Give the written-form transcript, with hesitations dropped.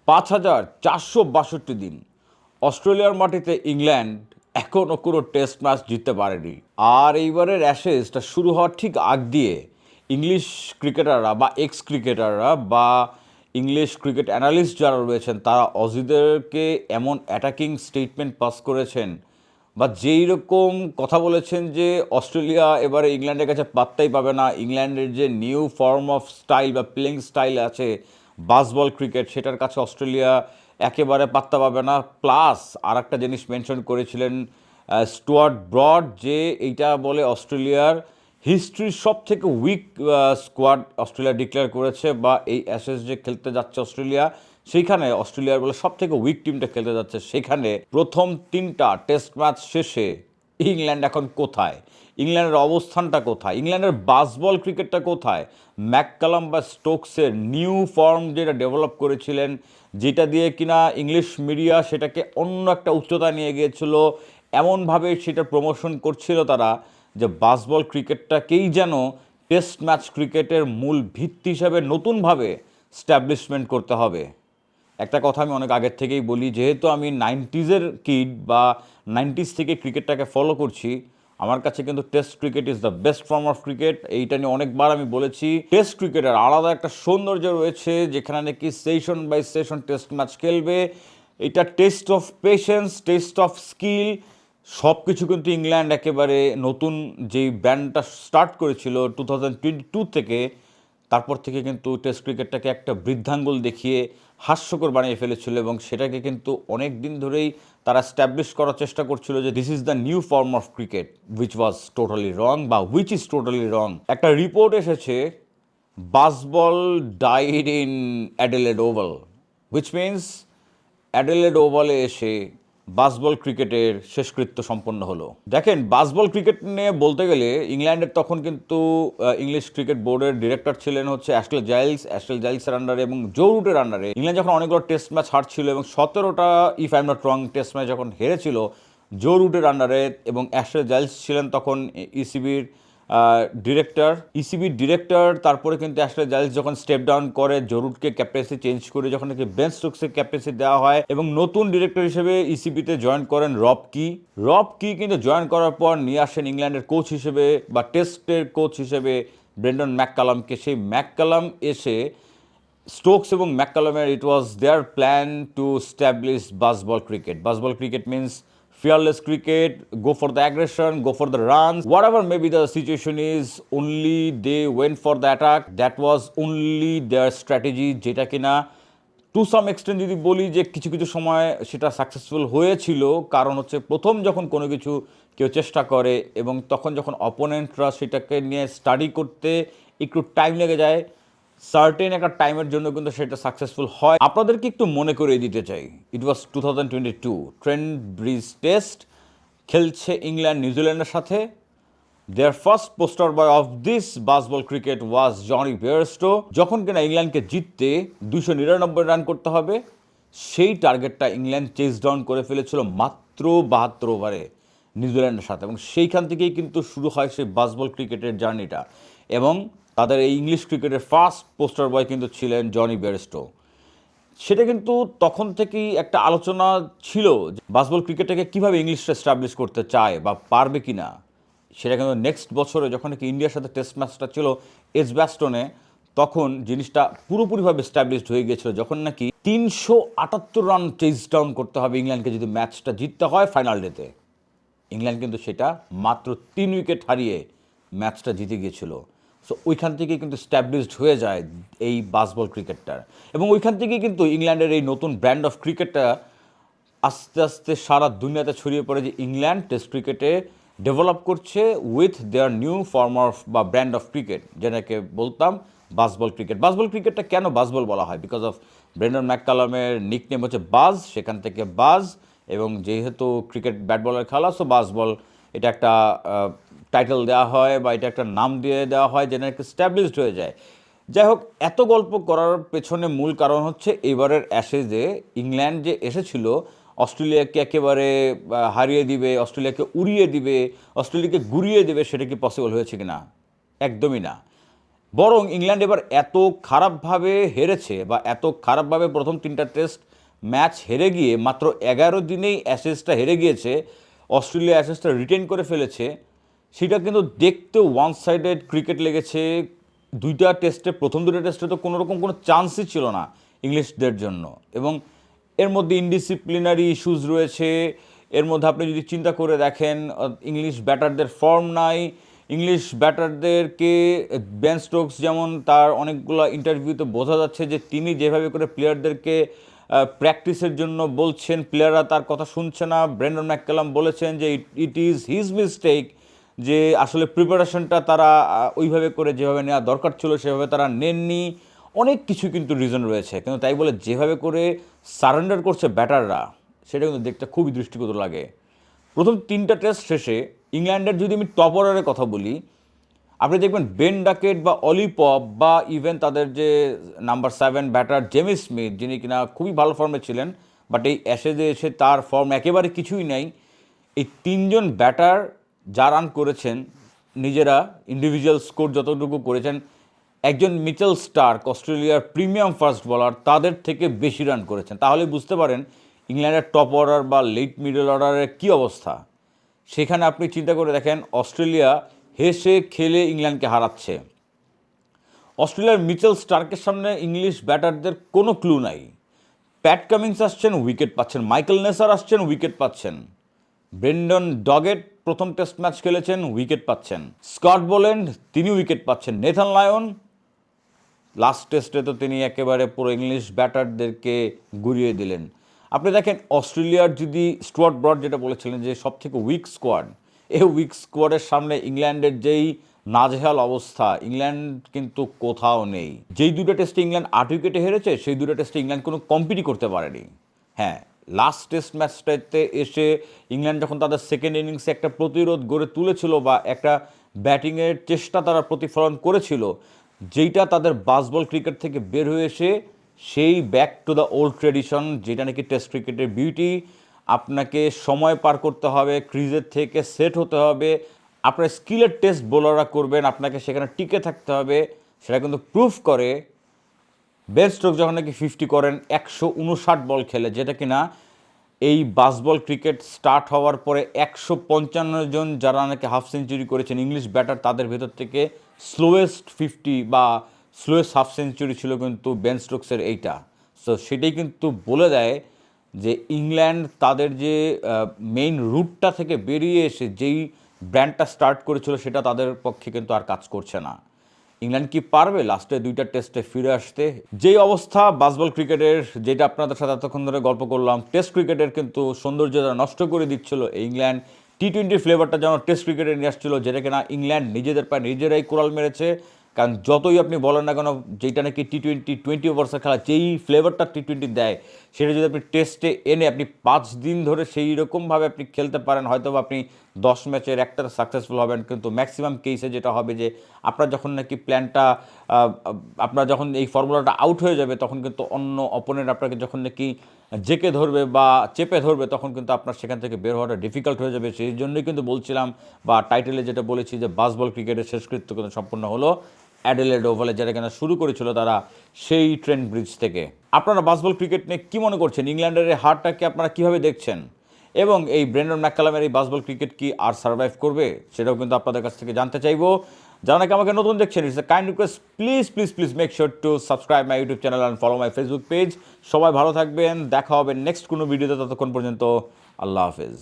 5,462 দিন অস্ট্রেলিয়ার মাটিতে ইংল্যান্ড এখনও কোনো টেস্ট ম্যাচ জিততে পারেনি। আর এইবারের অ্যাশেজটা শুরু হওয়ার ঠিক আগ দিয়ে ইংলিশ ক্রিকেটাররা বা এক্স ক্রিকেটাররা বা ইংলিশ ক্রিকেট অ্যানালিস্ট যারা রয়েছেন তারা অজিদেরকে এমন অ্যাটাকিং স্টেটমেন্ট পাস করেছেন বা যেই রকম কথা বলেছেন যে অস্ট্রেলিয়া এবারে ইংল্যান্ডের কাছে পাত্তাই পাবে না। ইংল্যান্ডের যে নিউ ফর্ম অফ স্টাইল বা প্লেইং স্টাইল আছে বাসবল ক্রিকেট, সেটার কাছে অস্ট্রেলিয়া একেবারে পাত্তা পাবে না। প্লাস আর একটা জিনিস মেনশন করেছিলেন স্টুয়ার্ট ব্রড, যে এইটা বলে অস্ট্রেলিয়ার হিস্ট্রির সব থেকে উইক স্কোয়াড অস্ট্রেলিয়া ডিক্লেয়ার করেছে, বা এই অ্যাশেজ যে খেলতে যাচ্ছে অস্ট্রেলিয়া সেইখানে অস্ট্রেলিয়ার বলে সব থেকে উইক টিমটা খেলতে যাচ্ছে। সেখানে প্রথম 3টা টেস্ট ম্যাচ শেষে ইংল্যান্ড এখন কোথায়, ইংল্যান্ডের অবস্থানটা কোথায়, ইংল্যান্ডের বাসবল ক্রিকেটটা কোথায়, ম্যাককালাম বা স্টোকসের নিউ ফর্ম যেটা ডেভেলপ করেছিলেন, যেটা দিয়ে কিনা ইংলিশ মিডিয়া সেটাকে অন্য একটা উচ্চতা নিয়ে গিয়েছিল, এমনভাবে সেটা প্রমোশন করছিল তারা যে বাসবল ক্রিকেটটাকেই যেন টেস্ট ম্যাচ ক্রিকেটের মূল ভিত্তি হিসাবে নতুনভাবে স্ট্যাবলিশমেন্ট করতে হবে। একটা কথা আমি অনেক আগের থেকেই বলি, যেহেতু আমি 90s-এর কিড বা 90s থেকে ক্রিকেটটাকে ফলো করছি, আমার কাছে কিন্তু test cricket is the best form of cricket. এইটা নিয়ে অনেকবার আমি বলেছি। টেস্ট ক্রিকেটের আলাদা একটা সৌন্দর্য রয়েছে, যেখানে নাকি session by session test match খেলবে। এটা test of patience, test of skill, সব কিছু কিন্তু ইংল্যান্ড একেবারে নতুন যেই ব্যান্ডটা স্টার্ট করেছিল 2022 থেকে, তারপর থেকে কিন্তু টেস্ট ক্রিকেটটাকে একটা বৃদ্ধাঙ্গুল দেখিয়ে হাস্যকর বানিয়ে ফেলেছিল, এবং সেটাকে কিন্তু অনেক দিন ধরেই তারা স্ট্যাবলিশ করার চেষ্টা করছিল যে this is the new form of cricket, which was totally wrong বা উইচ ইজ টোটালি রং। একটা রিপোর্ট এসেছে Bazball died in Adelaide Oval, which means Adelaide ওভালে এসে বাসবল ক্রিকেটের শেষকৃত্য সম্পন্ন হলো। দেখেন, বাসবল ক্রিকেট নিয়ে বলতে গেলে ইংল্যান্ডের তখন কিন্তু ইংলিশ ক্রিকেট বোর্ডের ডিরেক্টর ছিলেন হচ্ছে অ্যাশলে জাইলসের আন্ডারে এবং জো রুটের আন্ডারে। ইংল্যান্ড যখন অনেকগুলো টেস্ট ম্যাচ হারছিল এবং 17টা if I am not wrong test match যখন হেরেছিল জো রুটের আন্ডারে, এবং অ্যাশলে জাইলস ছিলেন তখন ইসিবির ডিরেক্টর। তারপরে কিন্তু অ্যাশলে জাইলস যখন স্টেপ ডাউন করে, জরুটকে ক্যাপ্টেন্সি চেঞ্জ করে যখন নাকি বেন স্টোকসকে ক্যাপ্টেন্সি দেওয়া হয়, এবং নতুন ডিরেক্টর হিসেবে ইসিবিতে জয়েন করেন রব কি কিন্তু জয়েন করার পর নিয়ে আসেন ইংল্যান্ডের কোচ হিসেবে বা টেস্টের কোচ হিসেবে ব্রেন্ডন ম্যাককালামকে। সেই ম্যাককালাম এসে স্টোকস এবং ম্যাককালামের it was their plan to establish Bazball cricket means fearless cricket, go for the aggression, go for the runs, whatever maybe the situation is, only they went for the attack. That was only their strategy, যেটা কিনা to some extent যদি বলি যে কিছু কিছু সময় সেটা successful হয়েছিল। কারণ হচ্ছে প্রথম যখন কোনো কিছু কেউ চেষ্টা করে এবং তখন যখন অপোনেন্টরা সেটাকে নিয়ে স্টাডি করতে একটু টাইম লেগে যায়, সার্টেন একটা টাইমের জন্য কিন্তু সেটা সাকসেসফুল হয়। আপনাদেরকে একটু মনে করিয়ে দিতে চাই, it was 2022 Trent Bridge test খেলছে ইংল্যান্ড নিউজিল্যান্ডের সাথে। Their first poster boy of this Bazball cricket was Jonny Bairstow. যখন কিনা ইংল্যান্ডকে জিততে 299 রান করতে হবে, সেই টার্গেটটা ইংল্যান্ড চেস ডাউন করে ফেলেছিল মাত্র 72 ওভারে নিউজিল্যান্ডের সাথে, এবং সেইখান থেকেই কিন্তু শুরু হয় সেই বাসবল ক্রিকেটের জার্নিটা। এবং তাদের এই ইংলিশ ক্রিকেটের ফার্স্ট পোস্টার বয় কিন্তু ছিলেন জনি বেয়ারস্টো। সেটা কিন্তু তখন থেকেই একটা আলোচনা ছিল যে বাসবল ক্রিকেটটাকে কীভাবে ইংলিশটা এস্টাবলিশ করতে চায় বা পারবে কি না। সেটা কিন্তু নেক্সট বছরে যখন নাকি ইন্ডিয়ার সাথে টেস্ট ম্যাচটা ছিল এজবাস্টনে, তখন জিনিসটা পুরোপুরিভাবে এস্টাবলিশড হয়ে গিয়েছিল, যখন নাকি 378 রান চেজ ডাউন করতে হবে ইংল্যান্ডকে যদি ম্যাচটা জিততে হয় ফাইনাল ডেতে। ইংল্যান্ড কিন্তু সেটা মাত্র 3 উইকেট হারিয়ে ম্যাচটা জিতে গিয়েছিল। সো ওইখান থেকে কিন্তু স্ট্যাবলিশড হয়ে যায় এই বাসবল ক্রিকেটটার, এবং ওইখান থেকেই কিন্তু ইংল্যান্ডের এই নতুন ব্র্যান্ড অফ ক্রিকেটটা আস্তে আস্তে সারা দুনিয়াতে ছড়িয়ে পড়ে, যে ইংল্যান্ড টেস্ট ক্রিকেটে ডেভেলপ করছে with their new form of বা ব্র্যান্ড অফ ক্রিকেট, যেটাকে বলতাম বাসবল ক্রিকেট। বাসবল ক্রিকেটটা কেন বাসবল বলা হয়? বিকজ অফ ব্রেন্ডন ম্যাককালামের নিকনেম হচ্ছে বাজ, সেখান থেকে বাজ, এবং যেহেতু ক্রিকেট ব্যাট বলের খেলা, সো বাসবল এটা একটা টাইটেল দেওয়া হয় বা এটা একটা নাম দিয়ে দেওয়া হয়, যেটা একটা স্ট্যাবলিশড হয়ে যায়। যাই হোক, এত গল্প করার পেছনে মূল কারণ হচ্ছে এবারের অ্যাশেজে ইংল্যান্ড যে এসেছিল অস্ট্রেলিয়াকে একেবারে হারিয়ে দিবে, অস্ট্রেলিয়াকে উড়িয়ে দিবে, অস্ট্রেলিয়াকে গুড়িয়ে দেবে, সেটা কি পসিবল হয়েছে কি না? একদমই না। বরং ইংল্যান্ড এবার এত খারাপভাবে হেরেছে বা এত খারাপভাবে প্রথম 3টা টেস্ট ম্যাচ হেরে গিয়ে মাত্র 11 দিনেই অ্যাশেজটা হেরে গিয়েছে, অস্ট্রেলিয়া অ্যাশেজটা রিটেন করে ফেলেছে। সেটা কিন্তু দেখতে ওয়ান সাইডেড ক্রিকেট লেগেছে। দুইটা টেস্টে, প্রথম দুটো টেস্টে তো কোনো রকম কোনো চান্সই ছিল না ইংলিশদের জন্য। এবং এর মধ্যে ইনডিসিপ্লিনারি ইস্যুজ রয়েছে। এর মধ্যে আপনি যদি চিন্তা করে দেখেন, ইংলিশ ব্যাটারদের ফর্ম নাই। ইংলিশ ব্যাটারদেরকে বেন স্টোকস যেমন তার অনেকগুলো ইন্টারভিউতে বোঝা যাচ্ছে যে তিনি যেভাবে করে প্লেয়ারদেরকে প্র্যাকটিসের জন্য বলছেন, প্লেয়াররা তার কথা শুনছে না। ব্রেন্ডন ম্যাককালাম বলেছেন যে ইট ইজ হিজ মিস্টেক, যে আসলে প্রিপারেশনটা তারা ওইভাবে করে যেভাবে নেওয়া দরকার ছিল সেভাবে তারা নেননি। অনেক কিছু কিন্তু রিজন রয়েছে, কিন্তু তাই বলে যেভাবে করে সারেন্ডার করছে ব্যাটাররা, সেটা কিন্তু দেখতে খুবই দৃষ্টিকটু লাগে। প্রথম 3টা টেস্ট শেষে ইংল্যান্ডের যদি আমি টপ অর্ডারের কথা বলি, আপনি দেখবেন বেন ডাকেট বা অলি পপ বা ইভেন তাদের যে নাম্বার 7 ব্যাটার জেমি স্মিথ, যিনি কিনা খুবই ভালো ফর্মে ছিলেন, বাট এই অ্যাশেজে এসে তার ফর্ম একেবারে কিছুই নেই। এই 3জন ব্যাটার যা রান করেছেন, নিজেরা ইন্ডিভিজুয়াল স্কোর যতটুকু করেছেন, একজন মিচেল স্টার্ক অস্ট্রেলিয়ার প্রিমিয়াম ফাস্ট বলার তাদের থেকে বেশি রান করেছেন। তাহলে বুঝতে পারেন ইংল্যান্ডের টপ অর্ডার বা লেট মিডল অর্ডারের কী অবস্থা। সেখানে আপনি চিন্তা করে দেখেন, অস্ট্রেলিয়া হেসে খেলে ইংল্যান্ডকে হারাচ্ছে। অস্ট্রেলিয়ার মিচেল স্টার্কের সামনে ইংলিশ ব্যাটারদের কোনো ক্লু নাই। প্যাট কামিন্স আসছেন, উইকেট পাচ্ছেন। মাইকেল নেসার আসছেন, উইকেট পাচ্ছেন। ব্রেন্ডন ডগেট প্রথম টেস্ট ম্যাচ খেলেছেন, উইকেট পাচ্ছেন। স্কট বোল্যান্ড, তিনি উইকেট পাচ্ছেন। নেথান লায়ন লাস্ট টেস্টে তো তিনি একেবারে পুরো ইংলিশ ব্যাটারদেরকে গুড়িয়ে দিলেন। আপনি দেখেন অস্ট্রেলিয়ার যদি স্টুয়ার্ট ব্রড যেটা বলেছিলেন যে সব থেকে উইক স্কোয়াড, এই উইক স্কোয়াডের সামনে ইংল্যান্ডের যেই নাজেহাল অবস্থা, ইংল্যান্ড কিন্তু কোথাও নেই। যেই দুটো টেস্টে ইংল্যান্ড 8 উইকেটে হেরেছে, সেই দুটো টেস্টে ইংল্যান্ড কোনো কম্পিটই করতে পারেনি। হ্যাঁ, লাস্ট টেস্ট ম্যাচটাতে এসে ইংল্যান্ড যখন তাদের সেকেন্ড ইনিংসে একটা প্রতিরোধ গড়ে তুলেছিল বা একটা ব্যাটিংয়ের চেষ্টা তারা প্রতিফলন করেছিল, যেইটা তাদের বাসবল ক্রিকেট থেকে বের হয়ে এসে সেই back to the old tradition, যেটা নাকি টেস্ট ক্রিকেটের বিউটি। আপনাকে সময় পার করতে হবে, ক্রিজের থেকে সেট হতে হবে, আপনার স্কিলের টেস্ট বোলাররা করবেন, আপনাকে সেখানে টিকে থাকতে হবে। সেটা কিন্তু প্রুফ করে বেন স্টোকস যখন নাকি 50 করেন 159 বল খেলে, যেটা কিনা এই বাসবল ক্রিকেট স্টার্ট হওয়ার পরে 155 জন যারা নাকি হাফ সেঞ্চুরি করেছেন ইংলিশ ব্যাটার, তাদের ভেতর থেকে স্লোয়েস্ট 50 বা স্লোয়েস্ট হাফ সেঞ্চুরি ছিল কিন্তু বেন স্টোকসের এইটা। সো সেটাই কিন্তু বলে দেয় যে ইংল্যান্ড তাদের যে মেইন রুটটা থেকে বেরিয়ে এসে যেই ব্র্যান্ডটা স্টার্ট করেছিল, সেটা তাদের পক্ষে কিন্তু আর কাজ করছে না। ইংল্যান্ড কি পারবে লাস্টে 2টা টেস্টে ফিরে আসতে? যেই অবস্থা বাসবল ক্রিকেটের, যেটা আপনাদের সাথে এতক্ষণ ধরে গল্প করলাম, টেস্ট ক্রিকেটের কিন্তু সৌন্দর্যটা নষ্ট করে দিচ্ছিল ইংল্যান্ড। টি20 ফ্লেভারটা যেন টেস্ট ক্রিকেটে নিয়ে আসছিল, যেটা কিনা ইংল্যান্ড নিজেদের পায়ে নিজেরাই কোরাল মেরেছে। কারণ যতই আপনি বলেন না কেন, যেটা নাকি টি20 ওভার্সের খেলা, যেই ফ্লেভারটা টি20 দেয়, সেটা যদি আপনি টেস্টে এনে আপনি 5 দিন ধরে সেই রকমভাবে আপনি খেলতে পারেন, হয়তো আপনি 10 ম্যাচের একটাতে সাকসেসফুল হবেন। কিন্তু ম্যাক্সিমাম কেসে যেটা হবে যে আপনার যখন নাকি প্ল্যানটা, আপনার যখন এই ফর্মুলাটা আউট হয়ে যাবে, তখন কিন্তু অন্য অপোনেন্ট আপনাকে যখন নাকি জেকে ধরবে বা চেপে ধরবে, তখন কিন্তু আপনার সেখান থেকে বের হওয়াটা ডিফিকাল্ট হয়ে যাবে। সেই জন্যই কিন্তু বলছিলাম বা টাইটেলে যেটা বলেছি যে বাসবল ক্রিকেটের শেষকৃত্য কিন্তু সম্পূর্ণ হলো অ্যাডিলেড ওভালে, যেটা কিনা শুরু করেছিল তারা সেই ট্রেন্ট ব্রিজ থেকে। আপনারা বাসবল ক্রিকেট নিয়ে কী মনে করছেন? ইংল্যান্ডের এই হারটাকে আপনারা কীভাবে দেখছেন? এবং এই ব্রেন্ডন ম্যাককালামের এই বাসবল ক্রিকেট কি আর সার্ভাইভ করবে, সেটাও কিন্তু আপনাদের কাছ থেকে জানতে চাইবো। যারা নাকি আমাকে নতুন দেখছেন, it's a kind request, please please please make sure to subscribe my YouTube channel and follow my Facebook page. সবাই ভালো থাকবেন, দেখা হবে নেক্সট কোনো ভিডিওতে। ততক্ষণ পর্যন্ত আল্লাহ হাফেজ।